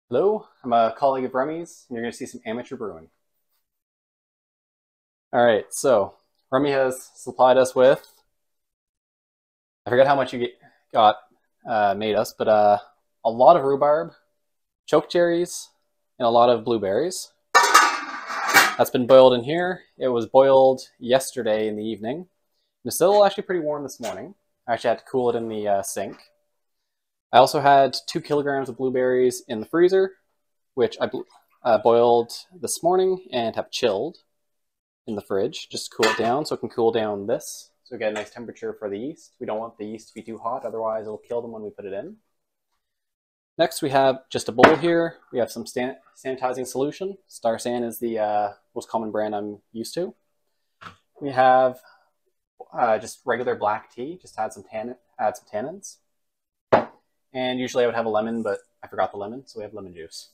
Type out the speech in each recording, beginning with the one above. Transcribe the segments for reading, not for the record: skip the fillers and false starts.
Hello, I'm a colleague of Remy's, and you're going to see some amateur brewing. All right, so Remy has supplied us with, I forget how much you made us, but a lot of rhubarb, chokecherries, and a lot of blueberries. That's been boiled in here. It was boiled yesterday in the evening. It's still actually pretty warm this morning. I actually had to cool it in the sink. I also had 2 kilograms of blueberries in the freezer, which I boiled this morning and have chilled in the fridge just to cool it down so it can cool down this. So we get a nice temperature for the yeast. We don't want the yeast to be too hot, otherwise it'll kill them when we put it in. Next we have just a bowl here. We have some sanitizing solution. Star San is the most common brand I'm used to. We have just regular black tea, just add some tannins. And usually I would have a lemon, but I forgot the lemon, so we have lemon juice.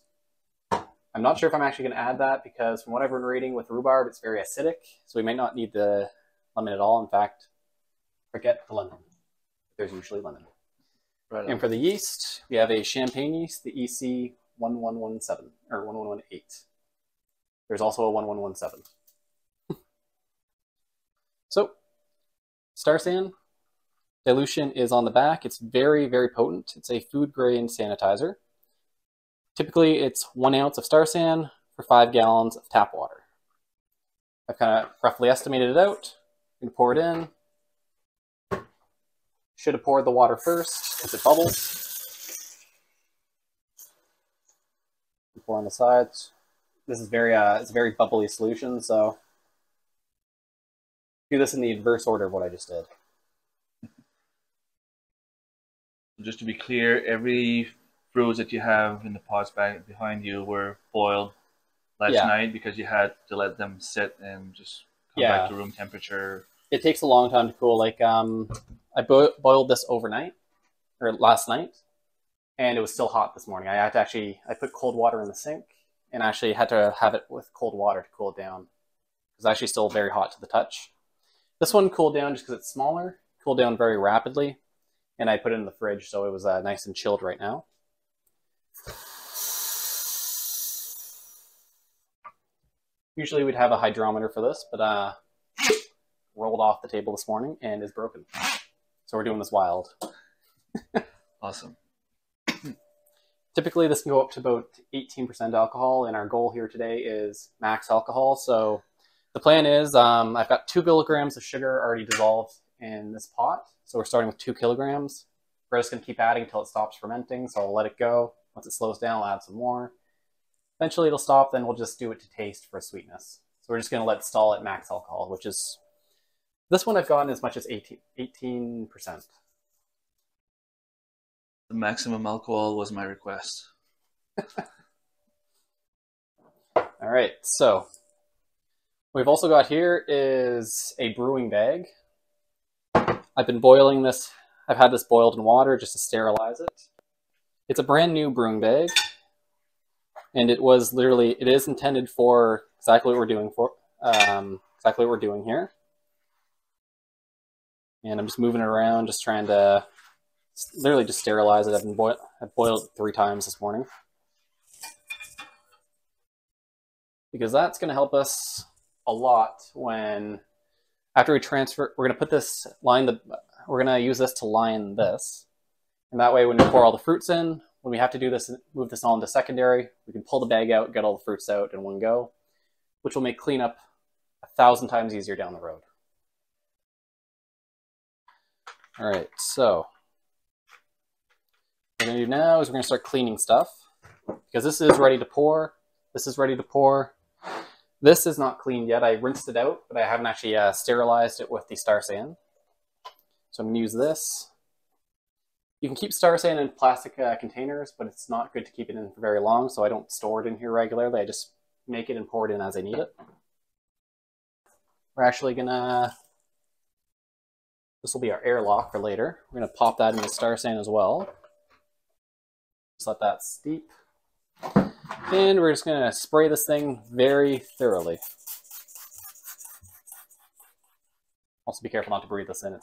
I'm not sure if I'm actually going to add that because from what I've been reading with rhubarb, it's very acidic, so we might not need the lemon at all. In fact, forget the lemon. There's usually lemon. Right. And for the yeast, we have a champagne yeast, the EC 1117 or 1118. There's also a 1117. So, Star San dilution is on the back. It's very, very potent. It's a food grade sanitizer. Typically, it's 1 ounce of Star San for 5 gallons of tap water. I've kind of roughly estimated it out. I'm going to pour it in. Should have poured the water first because it bubbles. Pour on the sides. This is it's a very bubbly solution, so do this in the inverse order of what I just did. Just to be clear, every fruits that you have in the pots back behind you were boiled last night because you had to let them sit and just come back to room temperature. It takes a long time to cool. Like I boiled this overnight or last night, and it was still hot this morning. I put cold water in the sink and actually had to have it with cold water to cool it down. It was actually still very hot to the touch. This one cooled down just because it's smaller, cooled down very rapidly, and I put it in the fridge, so it was nice and chilled right now. Usually we'd have a hydrometer for this, but rolled off the table this morning and is broken. So we're doing this wild. Awesome. Typically this can go up to about 18% alcohol, and our goal here today is max alcohol. So the plan is I've got 2 kilograms of sugar already dissolved in this pot. So we're starting with 2 kilograms. We're just going to keep adding until it stops fermenting, so I'll let it go. Once it slows down, I'll add some more. Eventually it'll stop, then we'll just do it to taste for sweetness. So we're just going to let it stall at max alcohol, which is, this one I've gotten as much as 18%. The maximum alcohol was my request. All right, so what we've also got here is a brewing bag. I've been boiling this. I've had this boiled in water just to sterilize it. It's a brand new brewing bag, and it is intended for exactly what we're doing here. And I'm just moving it around, just trying to literally just sterilize it. I've boiled it 3 times this morning because that's going to help us a lot when after we transfer. We're going to put this we're going to use this to line this, and that way when we pour all the fruits in, when we have to do this, move this all into secondary, we can pull the bag out, get all the fruits out in one go, which will make cleanup 1,000 times easier down the road. All right, so what we're going to do now is we're going to start cleaning stuff because this is ready to pour. This is ready to pour. This is not cleaned yet. I rinsed it out, but I haven't actually sterilized it with the Star San. So I'm going to use this. You can keep Star San in plastic containers, but it's not good to keep it in for very long, so I don't store it in here regularly. I just make it and pour it in as I need it. We're actually going to, this will be our airlock for later. We're going to pop that into Star San as well. Just let that steep. And we're just going to spray this thing very thoroughly. Also be careful not to breathe this in. It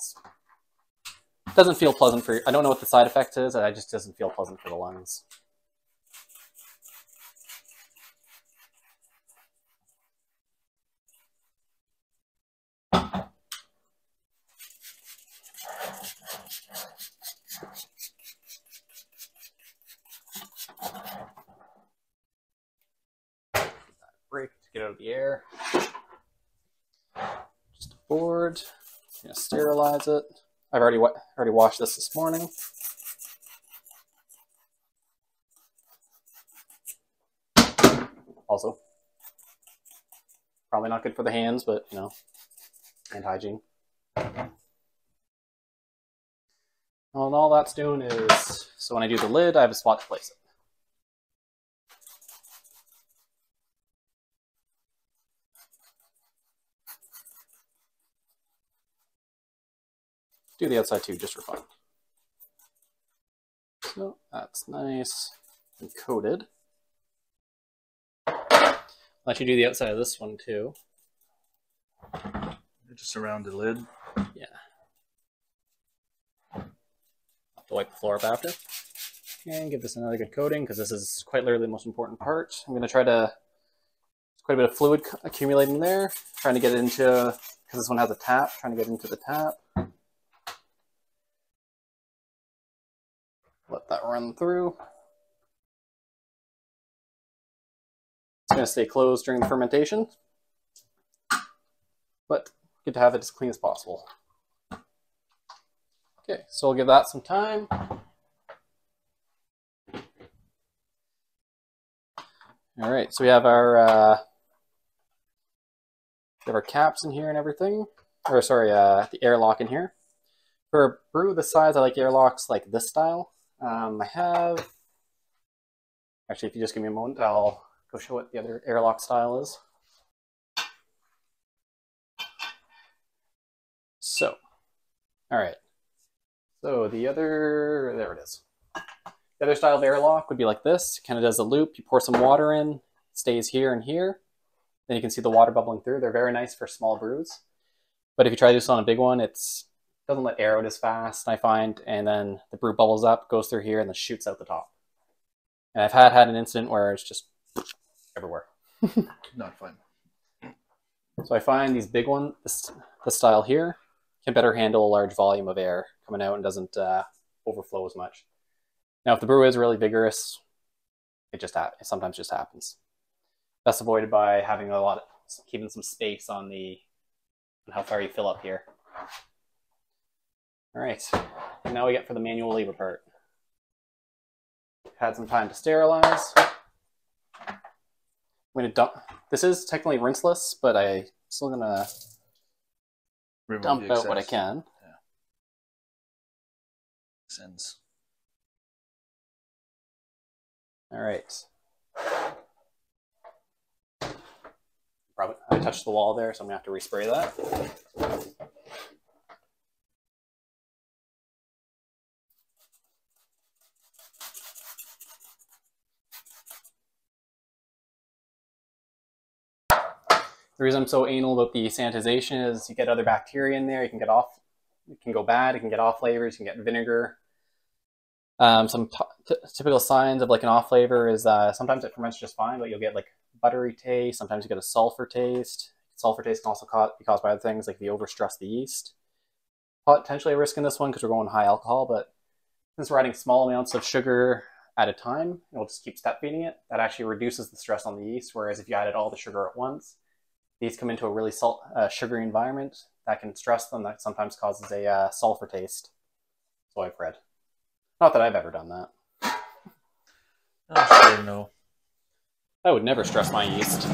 doesn't feel pleasant for you. I don't know what the side effect is, and it just doesn't feel pleasant for the lungs. Break to get out of the air. Just a board. I'm gonna sterilize it. I've already washed this morning. Also, probably not good for the hands, but you know, hand hygiene. And all that's doing is, so when I do the lid, I have a spot to place it. Do the outside too, just for fun. So that's nice and coated. Let you do the outside of this one too. Just around the lid. Yeah. Have to wipe the floor up after. And give this another good coating because this is quite literally the most important part. I'm going to try to, there's quite a bit of fluid accumulating there. Trying to get it into, because this one has a tap, trying to get into the tap. Let that run through. It's going to stay closed during the fermentation, but good to have it as clean as possible. Okay, so we'll give that some time. All right, so we have our caps in here and everything. Or sorry, the airlock in here. For a brew this size, I like airlocks like this style. I have, actually, if you just give me a moment, I'll go show what the other airlock style is. So, all right. So the other, there it is. The other style of airlock would be like this. It kind of does a loop. You pour some water in, stays here and here. Then you can see the water bubbling through. They're very nice for small brews. But if you try to do this on a big one, it doesn't let air out as fast, I find. And then the brew bubbles up, goes through here, and then shoots out the top. And I've had an incident where it's just everywhere. Not fun. So I find these big ones, this style here, can better handle a large volume of air coming out and doesn't overflow as much. Now, if the brew is really vigorous, it sometimes just happens. That's avoided by having keeping some space on how far you fill up here. All right, and now we get for the manual labor part. Had some time to sterilize. I'm gonna dump. This is technically rinseless, but I'm still gonna dump out what I can. Yeah. Sense. All right. Probably I touched the wall there, so I'm gonna have to respray that. The reason I'm so anal about the sanitization is you get other bacteria in there. It can go bad. It can get off flavors. You can get vinegar. Some typical signs of like an off flavor is sometimes it ferments just fine, but you'll get like buttery taste. Sometimes you get a sulfur taste. Sulfur taste can also be caused by other things, like if you overstress the yeast. Potentially a risk in this one because we're going high alcohol, but since we're adding small amounts of sugar at a time, we'll just keep step feeding it. That actually reduces the stress on the yeast, whereas if you added all the sugar at once, these come into a really sugary environment that can stress them. That sometimes causes a sulfur taste. So I've read. Not that I've ever done that. I'm sure no. I would never stress my yeast.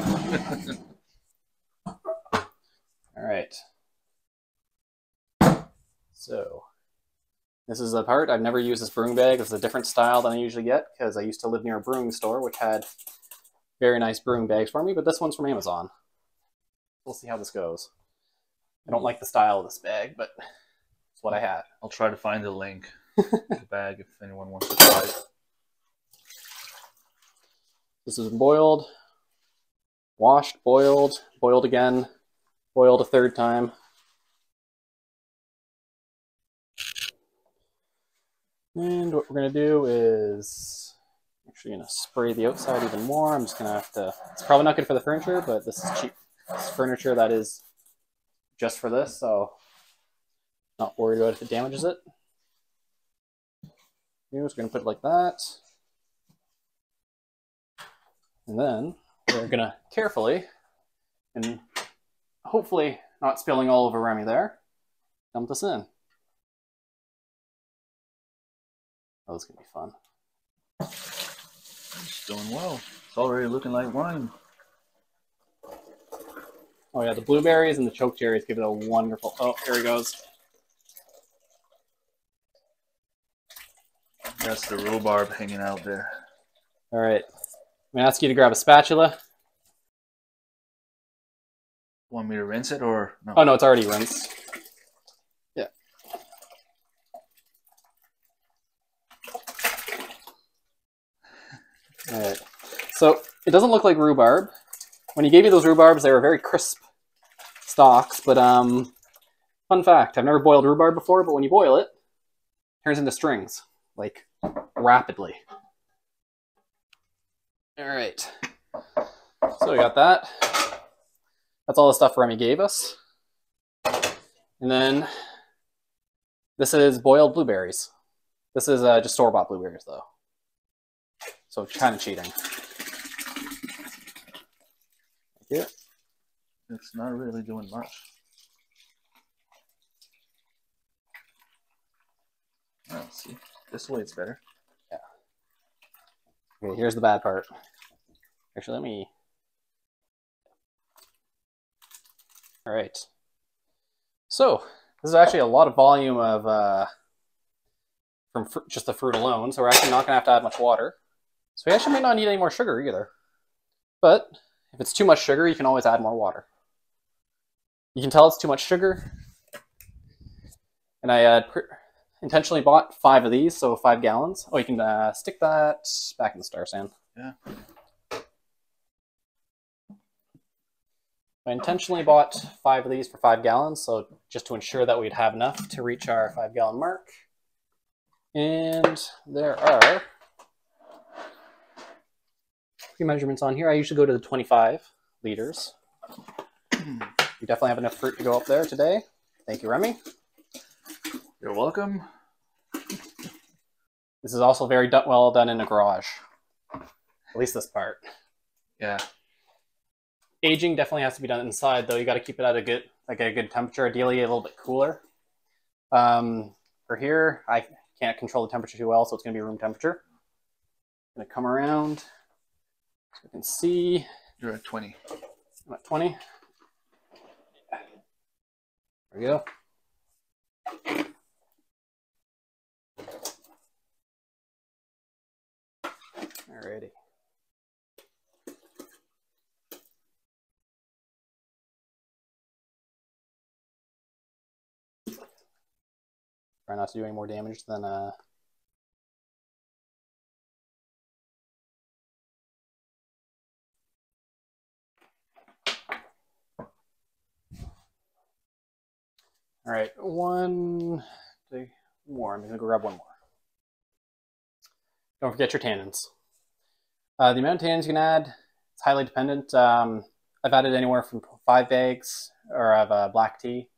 All right. So this is the part. I've never used this brewing bag. It's a different style than I usually get because I used to live near a brewing store which had very nice brewing bags for me, but this one's from Amazon. We'll see how this goes. I don't like the style of this bag, but it's what I had. I'll try to find the link to the bag if anyone wants to try it. This is boiled, washed, boiled again, boiled a third time. And what we're going to do is actually going to spray the outside even more. I'm just going to have to, it's probably not good for the furniture, but this is cheap. This furniture that is just for this, so not worried about if it damages it. So we're going to put it like that. And then we're going to carefully, and hopefully not spilling all over Remy there, dump this in. Oh, this is going to be fun. It's doing well. It's already looking like wine. Oh yeah, the blueberries and the chokecherries give it a wonderful... Oh, here he goes. That's the rhubarb hanging out there. All right. I'm going to ask you to grab a spatula. Want me to rinse it or no? Oh, no, it's already rinsed. Yeah. All right. So it doesn't look like rhubarb. When you gave me those rhubarbs, they were very crisp stalks. But fun fact, I've never boiled rhubarb before, but when you boil it, it turns into strings, like rapidly. All right. So we got that. That's all the stuff Remy gave us. And then this is boiled blueberries. This is just store-bought blueberries, though. So kind of cheating. Thank you. It's not really doing much. Let's see. This way it's better. Yeah. Okay, here's the bad part. Actually, let me... All right. So this is actually a lot of volume of from just the fruit alone. So we're actually not going to have to add much water. So we actually might not need any more sugar either. But if it's too much sugar, you can always add more water. You can tell it's too much sugar. And I intentionally bought 5 of these, so 5 gallons. Oh, you can stick that back in the Star San. Yeah. I intentionally bought 5 of these for 5 gallons, so just to ensure that we'd have enough to reach our 5-gallon mark. And there are a few measurements on here. I usually go to the 25 liters. We definitely have enough fruit to go up there today. Thank you, Remy. You're welcome. This is also very well done in a garage. At least this part. Yeah. Aging definitely has to be done inside, though. You got to keep it at a good temperature. Ideally, a little bit cooler. For here, I can't control the temperature too well, so it's going to be room temperature. I'm going to come around so we can see. You're at 20. I'm at 20. There we go. Alrighty. Try not to do any more damage than all right, one more. I'm gonna go grab one more. Don't forget your tannins. The amount of tannins you can add, it's highly dependent. I've added anywhere from 5 bags of black tea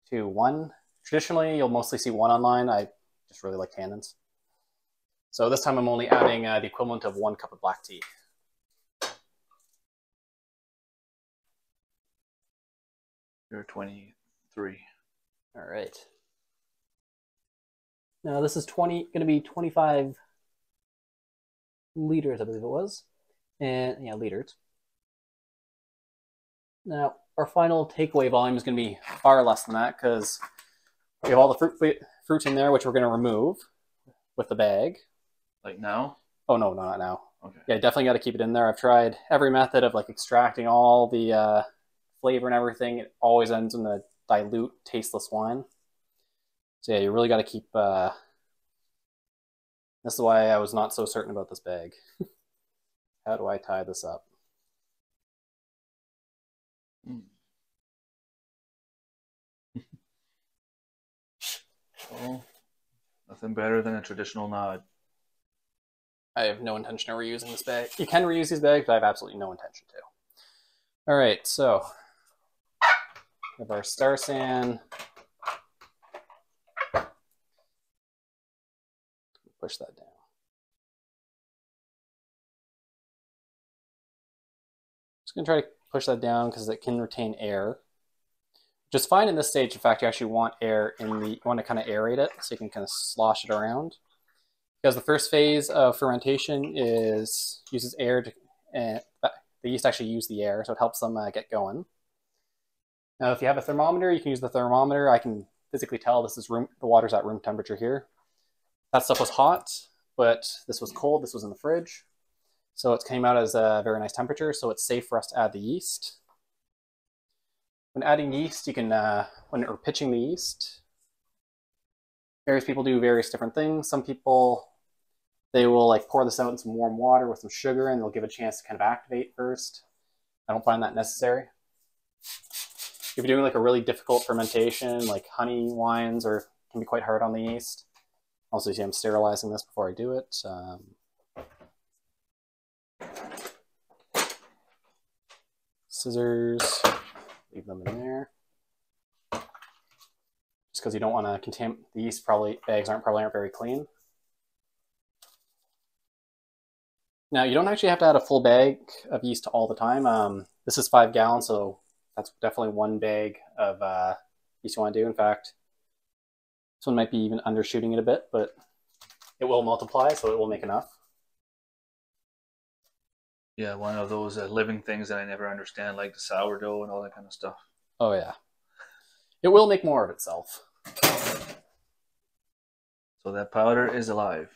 to 1. Traditionally, you'll mostly see 1 online. I just really like tannins. So this time I'm only adding the equivalent of 1 cup of black tea. You're 23. All right. Now this is going to be 25 liters, I believe it was. And yeah, liters. Now our final takeaway volume is going to be far less than that because we have all the fruit in there, which we're going to remove with the bag. Like now? Oh, no, not now. Okay. Yeah, definitely got to keep it in there. I've tried every method of like extracting all the flavor and everything. It always ends in a dilute, tasteless wine. So yeah, you really got to keep... This is why I was not so certain about this bag. How do I tie this up? Oh, nothing better than a traditional nod. I have no intention of reusing this bag. You can reuse these bags, but I have absolutely no intention to. All right, so we have our Star San. push that down. Just going to try to push that down because it can retain air. Just fine in this stage. In fact, you actually want air in the, you want to kind of aerate it so you can kind of slosh it around. Because the first phase of fermentation uses air to, and the yeast actually use the air, so it helps them get going. Now, if you have a thermometer, you can use the thermometer. I can physically tell this is the water's at room temperature here. That stuff was hot, but this was cold. This was in the fridge. So it came out as a very nice temperature, so it's safe for us to add the yeast. When adding yeast, you can, when you're pitching the yeast, various people do various different things. Some people, they will like pour this out in some warm water with some sugar and they'll give it a chance to kind of activate first. I don't find that necessary. If you're doing like a really difficult fermentation, like honey wines, or can be quite hard on the yeast. Also, you see I'm sterilizing this before I do it. Scissors, leave them in there. Just because you don't want to contaminate, the yeast bags aren't very clean. Now, you don't actually have to add a full bag of yeast all the time. This is 5 gallons, so that's definitely 1 bag of yeast you want to do. In fact, this one might be even undershooting it a bit, but it will multiply, so it will make enough. Yeah, one of those living things that I never understand, like the sourdough and all that kind of stuff. Oh, yeah. It will make more of itself. So that powder is alive.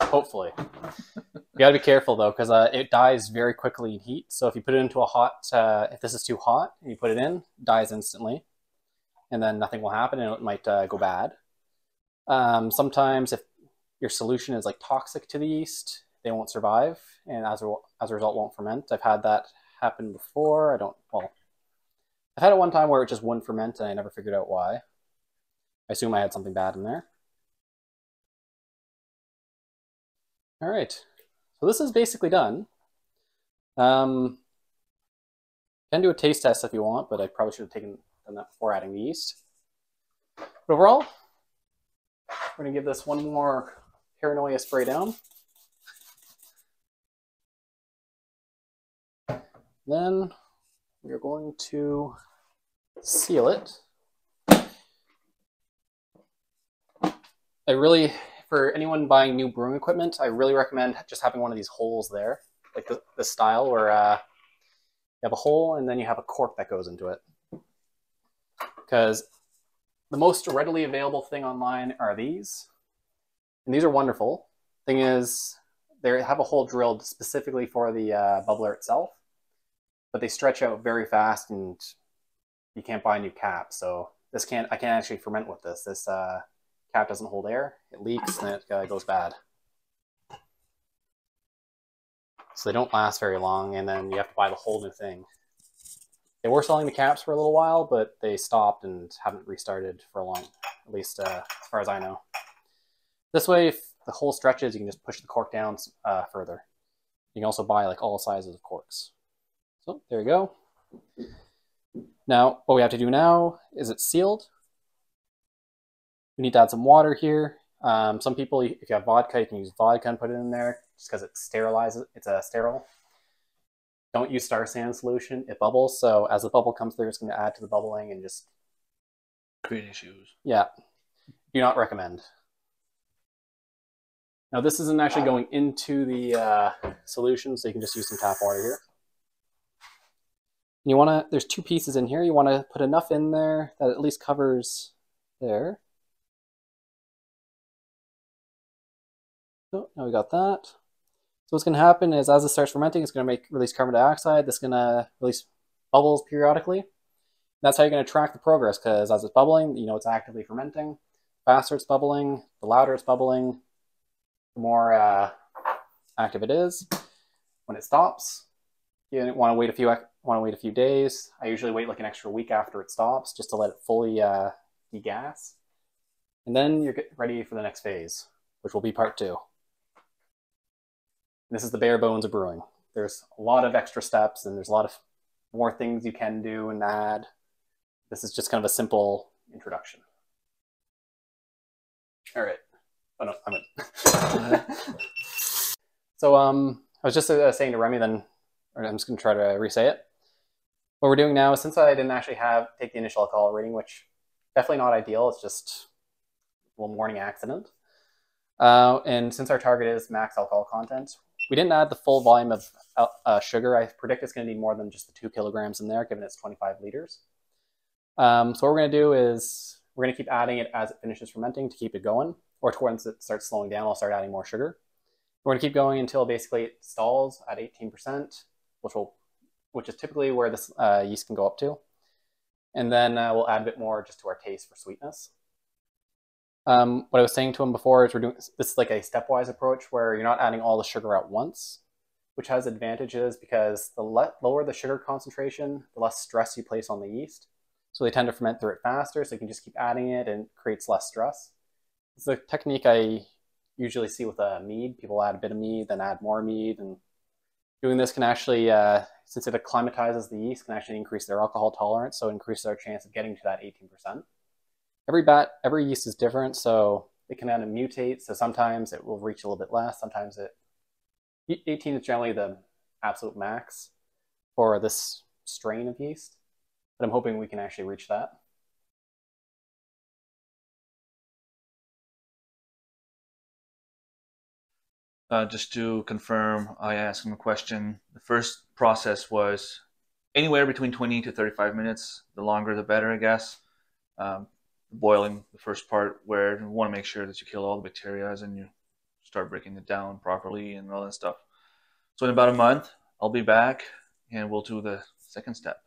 Hopefully. You gotta be careful though, because it dies very quickly in heat. So if you put it into a hot, if this is too hot and you put it in, it dies instantly. And then nothing will happen and it might go bad. Sometimes if your solution is like toxic to the yeast, they won't survive and as a result won't ferment. I've had that happen before. I've had it one time where it just wouldn't ferment and I never figured out why. I assume I had something bad in there. All right, so this is basically done. Can do a taste test if you want, but I probably should have done that before adding the yeast. But overall, we're gonna give this one more paranoia spray down. Then we're going to seal it. For anyone buying new brewing equipment, I really recommend just having one of these holes there, like the style where you have a hole and then you have a cork that goes into it. Because the most readily available thing online are these, and these are wonderful. Thing is, they have a hole drilled specifically for the bubbler itself, but they stretch out very fast and you can't buy a new cap. So I can't actually ferment with this. This cap doesn't hold air, it leaks, and it goes bad. So they don't last very long, and then you have to buy the whole new thing. They were selling the caps for a little while, but they stopped and haven't restarted for a long, at least as far as I know. This way, if the hole stretches, you can just push the cork down further. You can also buy like all sizes of corks. So there you go. Now, what we have to do now is it's sealed. We need to add some water here. Some people, if you have vodka, you can use vodka and put it in there just because it sterilizes. It's sterile. Don't use Star Sand solution. It bubbles. So as the bubble comes through, it's going to add to the bubbling and just create issues. Yeah. Do not recommend. Now this isn't actually going into the solution, so you can just use some tap water here. And there's 2 pieces in here. You want to put enough in there that at least covers there. So now we got that. So what's going to happen is as it starts fermenting, it's going to release carbon dioxide. That's going to release bubbles periodically. That's how you're going to track the progress, because as it's bubbling, you know it's actively fermenting. The faster it's bubbling, the louder it's bubbling, the more active it is. When it stops, you want to wait a few days. I usually wait like an extra week after it stops just to let it fully degas. And then you're ready for the next phase, which will be part 2. This is the bare bones of brewing. There's a lot of extra steps and there's a lot of more things you can do and add. This is just kind of a simple introduction. All right, Oh no, I'm in. So I was just saying to Remy then, or I'm just going to try to re-say it. What we're doing now, since I didn't actually take the initial alcohol reading, which definitely not ideal, it's just a little morning accident. And since our target is max alcohol content, we didn't add the full volume of sugar. I predict it's going to need more than just the 2 kilograms in there, given it's 25 liters. So what we're going to do is we're going to keep adding it as it finishes fermenting to keep it going, or once it starts slowing down, I'll start adding more sugar. We're going to keep going until basically it stalls at 18%, which is typically where this yeast can go up to. And then we'll add a bit more just to our taste for sweetness. What I was saying to him before is this is like a stepwise approach where you're not adding all the sugar at once, which has advantages because the lower the sugar concentration, the less stress you place on the yeast. So they tend to ferment through it faster, so you can just keep adding it and it creates less stress. It's a technique I usually see with a mead. People add a bit of mead, then add more mead, and doing this can actually, since it acclimatizes the yeast, can actually increase their alcohol tolerance, so increase their chance of getting to that 18%. Every yeast is different, so it can kind of mutate. So sometimes it will reach a little bit less. Sometimes 18 is generally the absolute max for this strain of yeast, but I'm hoping we can actually reach that. Just to confirm, I asked him a question. The first process was anywhere between 20 to 35 minutes. The longer, the better, I guess. Boiling, the first part, where you want to make sure that you kill all the bacteria and you start breaking it down properly and all that stuff. So in about a month, I'll be back and we'll do the second step.